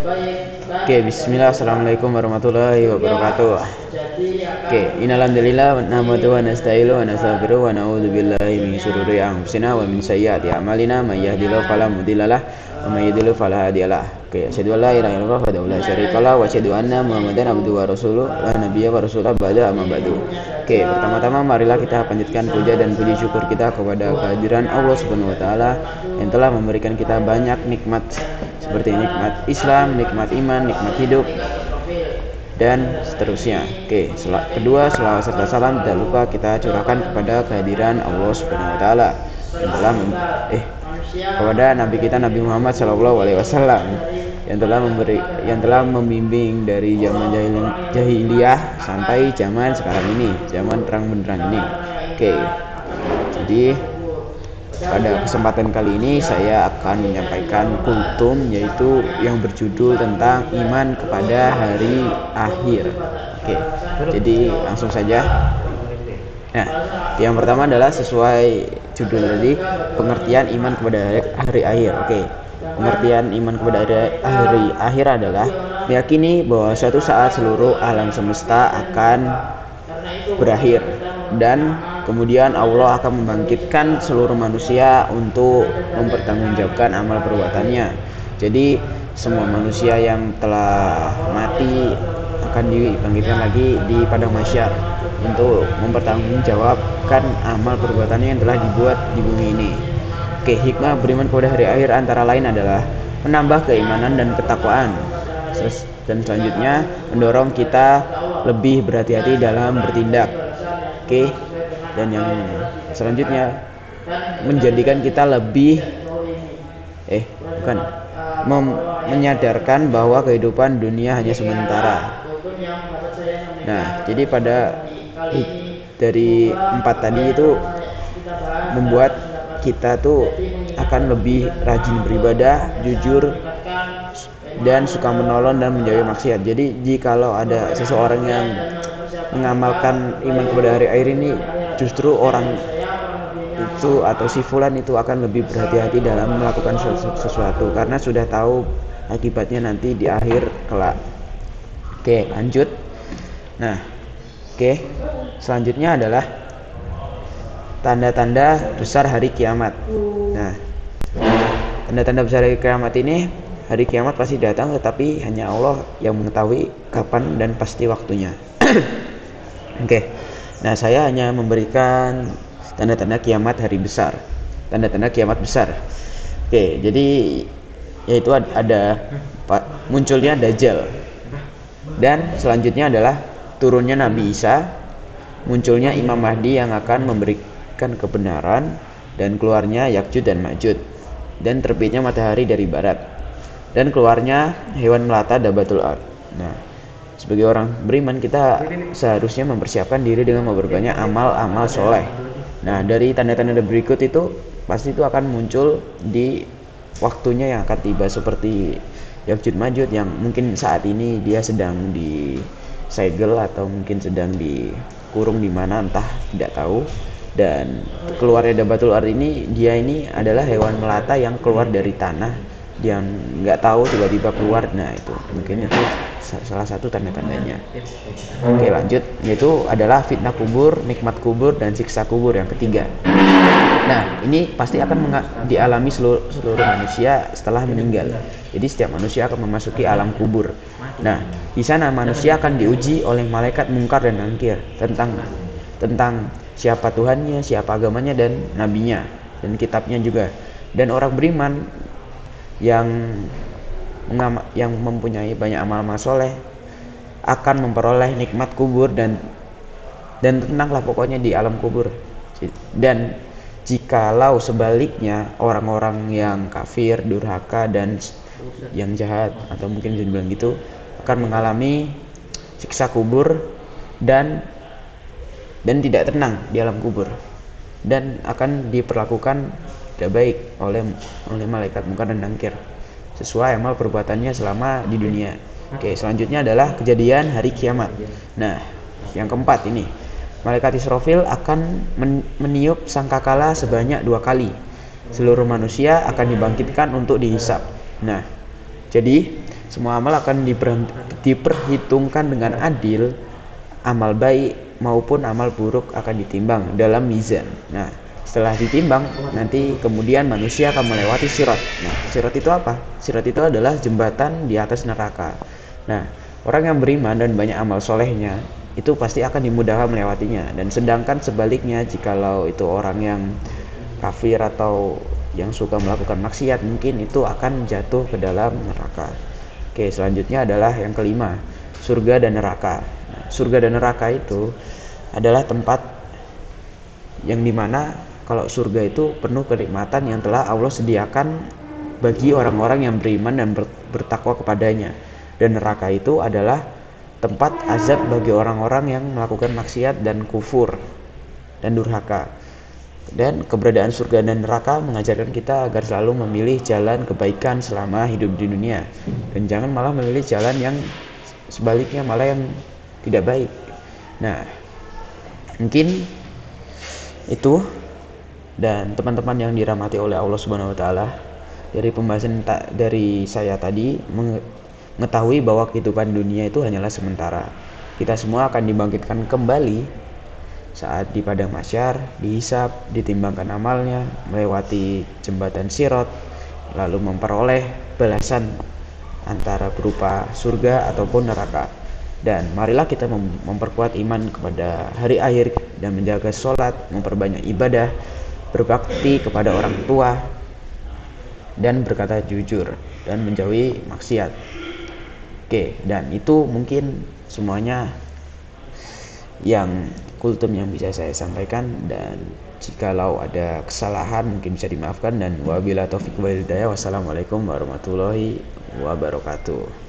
Oke, bismillah, assalamualaikum warahmatullahi wabarakatuh. Oke, innalhamdulillah nahmaduhu wa nasta'inuhu wa nastaghfiruh wa na'udzu billahi min syururi anfusina wa min sayyiati a'malina may yahdihillahu fala mudhillalah wa may yudhlil fala hadiyalah. Oke, asyhadu an la ilaha illallah wa la syarikalah wa asyhadu anna muhammadan abduhu wa rasuluh la nabiyya wa rasulah ba'da amma ba'du. Oke, pertama-tama marilah kita panjatkan puja dan puji syukur kita kepada kehadiran Allah Subhanahu wa taala yang telah memberikan kita banyak nikmat seperti nikmat Islam, nikmat iman, nikmat hidup, dan seterusnya. Oke, kedua, selawat serta salam tidak lupa kita curahkan kepada kehadiran Allah Subhanahu wa taala yang telah kepada Nabi kita Nabi Muhammad SAW yang telah membimbing dari zaman jahiliyah sampai zaman sekarang ini, zaman terang benderang ini. Oke. Jadi pada kesempatan kali ini saya akan menyampaikan kultum, yaitu yang berjudul tentang iman kepada hari akhir. Oke, jadi langsung saja. Nah, yang pertama adalah sesuai judul tadi, pengertian iman kepada hari akhir. Oke, pengertian iman kepada hari akhir adalah meyakini bahwa suatu saat seluruh alam semesta akan berakhir dan kemudian Allah akan membangkitkan seluruh manusia untuk mempertanggungjawabkan amal perbuatannya. Jadi semua manusia yang telah mati akan dibangkitkan lagi di padang mahsyar untuk mempertanggungjawabkan amal perbuatannya yang telah dibuat di bumi ini. Oke, hikmah beriman kepada hari akhir antara lain adalah menambah keimanan dan ketakwaan. Dan selanjutnya mendorong kita lebih berhati-hati dalam bertindak. Oke. Dan yang selanjutnya menjadikan kita lebih menyadarkan bahwa kehidupan dunia hanya sementara. Nah, jadi dari 4 tadi itu membuat kita tuh akan lebih rajin beribadah, jujur, dan suka menolong dan menjauhi maksiat. Jadi jikalau ada seseorang yang mengamalkan iman kepada hari akhir ini, justru orang itu atau si fulan itu akan lebih berhati-hati dalam melakukan sesuatu karena sudah tahu akibatnya nanti di akhir kelak. Oke, lanjut. Nah, selanjutnya adalah tanda-tanda besar hari kiamat. Nah, tanda-tanda besar hari kiamat ini, hari kiamat pasti datang, tetapi hanya Allah yang mengetahui kapan dan pasti waktunya. Oke. Nah, saya hanya memberikan tanda-tanda kiamat hari besar, tanda-tanda kiamat besar. Oke, jadi yaitu ada munculnya Dajjal, dan selanjutnya adalah turunnya Nabi Isa, munculnya Imam Mahdi yang akan memberikan kebenaran, dan keluarnya Ya'juj dan Ma'juj, dan terbitnya matahari dari barat, dan keluarnya hewan melata Dabatul Ard. Nah, sebagai orang beriman kita seharusnya mempersiapkan diri dengan memperbanyak amal-amal soleh. Nah, dari tanda-tanda berikut itu pasti itu akan muncul di waktunya yang akan tiba, seperti Ya'juj Ma'juj yang mungkin saat ini dia sedang disegel atau mungkin sedang dikurung di mana entah, tidak tahu. Dan keluarnya Dabatul Ard ini, dia ini adalah hewan melata yang keluar dari tanah, yang nggak tahu tiba-tiba keluar. Nah, itu mungkin itu salah satu tanda-tandanya. Oke, lanjut, yaitu adalah fitnah kubur, nikmat kubur, dan siksa kubur yang ketiga. Nah, ini pasti akan dialami seluruh manusia setelah meninggal. Jadi setiap manusia akan memasuki alam kubur. Nah, di sana manusia akan diuji oleh malaikat mungkar dan nakir tentang siapa Tuhannya, siapa agamanya, dan nabinya, dan kitabnya juga. Dan orang beriman yang mempunyai banyak amal-amal soleh akan memperoleh nikmat kubur dan tenanglah pokoknya di alam kubur. Dan jikalau sebaliknya orang-orang yang kafir, durhaka, dan yang jahat atau mungkin bisa dibilang gitu akan mengalami siksa kubur dan tidak tenang di alam kubur, dan akan diperlakukan tidak baik oleh malaikat mungkar dan nakir sesuai amal perbuatannya selama di dunia. Oke, selanjutnya adalah kejadian hari kiamat. Nah, yang keempat ini, malaikat Israfil akan meniup sangkakala sebanyak 2 kali. Seluruh manusia akan dibangkitkan untuk dihisab. Nah, jadi Semua amal akan diperhitungkan dengan adil. Amal baik maupun amal buruk akan ditimbang dalam mizan. Nah, setelah ditimbang, nanti kemudian manusia akan melewati sirat. Nah, sirat itu apa? Sirat itu adalah jembatan di atas neraka. Nah, orang yang beriman dan banyak amal solehnya, itu pasti akan dimudahkan melewatinya. Dan sedangkan sebaliknya, jikalau itu orang yang kafir atau yang suka melakukan maksiat, mungkin itu akan jatuh ke dalam neraka. Oke, selanjutnya adalah yang kelima, surga dan neraka. Nah, surga dan neraka itu adalah tempat yang dimana kalau surga itu penuh kenikmatan yang telah Allah sediakan bagi orang-orang yang beriman dan bertakwa kepadanya. Dan neraka itu adalah tempat azab bagi orang-orang yang melakukan maksiat dan kufur dan durhaka. Dan keberadaan surga dan neraka mengajarkan kita agar selalu memilih jalan kebaikan selama hidup di dunia, dan jangan malah memilih jalan yang sebaliknya, malah yang tidak baik. Nah, mungkin itu. Dan teman-teman yang dirahmati oleh Allah Subhanahu wa taala, dari pembahasan dari saya tadi mengetahui bahwa kehidupan dunia itu hanyalah sementara. Kita semua akan dibangkitkan kembali saat di padang mahsyar, dihisab, ditimbangkan amalnya, melewati jembatan sirat, lalu memperoleh balasan antara berupa surga ataupun neraka. Dan marilah kita memperkuat iman kepada hari akhir dan menjaga sholat, memperbanyak ibadah, berbakti kepada orang tua, dan berkata jujur, dan menjauhi maksiat. Oke, dan itu mungkin semuanya yang kultum yang bisa saya sampaikan, dan jikalau ada kesalahan mungkin bisa dimaafkan, dan wabillahi taufiq wal hidayah. Wassalamualaikum warahmatullahi wabarakatuh.